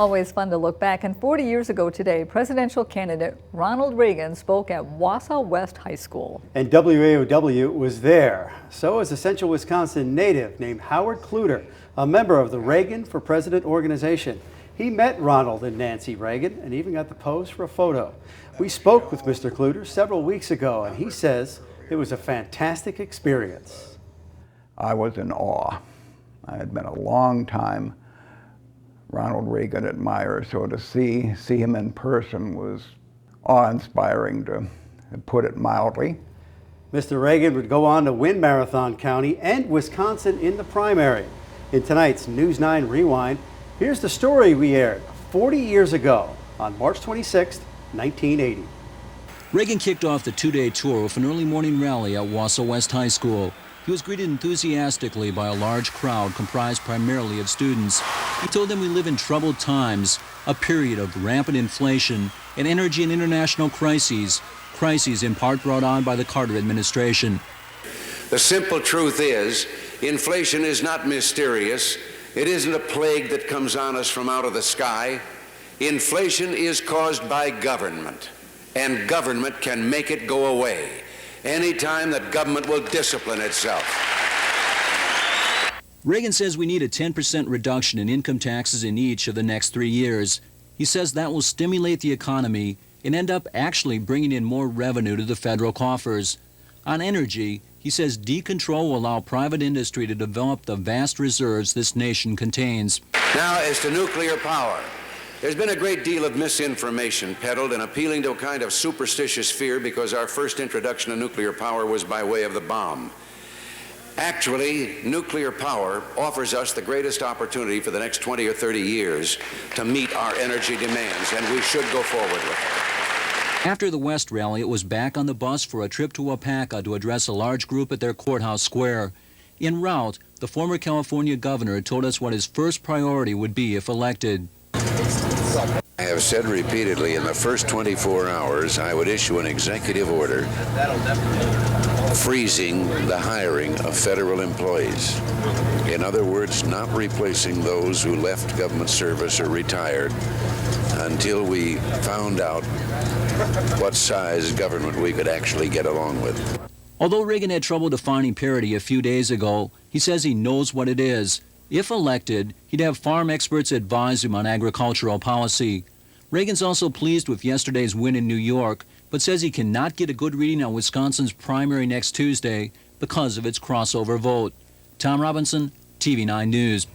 Always fun to look back, and 40 years ago today, presidential candidate Ronald Reagan spoke at Wausau West High School. And WAOW was there. So is a Central Wisconsin native named Howard Kluter, a member of the Reagan for President organization. He met Ronald and Nancy Reagan and even got the pose for a photo. We spoke with Mr. Kluter several weeks ago, and he says it was a fantastic experience. I was in awe. I had been a long time Ronald Reagan admirer, so to see him in person was awe-inspiring, to put it mildly. Mr. Reagan would go on to win Marathon County and Wisconsin in the primary. In tonight's News 9 Rewind, here's the story we aired 40 years ago on March 26, 1980. Reagan kicked off the two-day tour with an early morning rally at Wausau West High School. He was greeted enthusiastically by a large crowd comprised primarily of students. He told them we live in troubled times, a period of rampant inflation and energy and international crises in part brought on by the Carter administration. The simple truth is, inflation is not mysterious. It isn't a plague that comes on us from out of the sky. Inflation is caused by government, and government can make it go away anytime that government will discipline itself. Reagan says we need a 10% reduction in income taxes in each of the next 3 years. He says that will stimulate the economy and end up actually bringing in more revenue to the federal coffers. On energy, he says decontrol will allow private industry to develop the vast reserves this nation contains. Now, as to nuclear power, there's been a great deal of misinformation peddled and appealing to a kind of superstitious fear because our first introduction of nuclear power was by way of the bomb. Actually, nuclear power offers us the greatest opportunity for the next 20 or 30 years to meet our energy demands, and we should go forward with it. After the West rally, it was back on the bus for a trip to Wapaka to address a large group at their courthouse square. En route, the former California governor told us what his first priority would be if elected. I have said repeatedly in the first 24 hours I would issue an executive order freezing the hiring of federal employees. In other words, not replacing those who left government service or retired until we found out what size government we could actually get along with. Although Reagan had trouble defining parity a few days ago, he says he knows what it is. If elected, he'd have farm experts advise him on agricultural policy. Reagan's also pleased with yesterday's win in New York, but says he cannot get a good reading on Wisconsin's primary next Tuesday because of its crossover vote. Tom Robinson, TV9 News.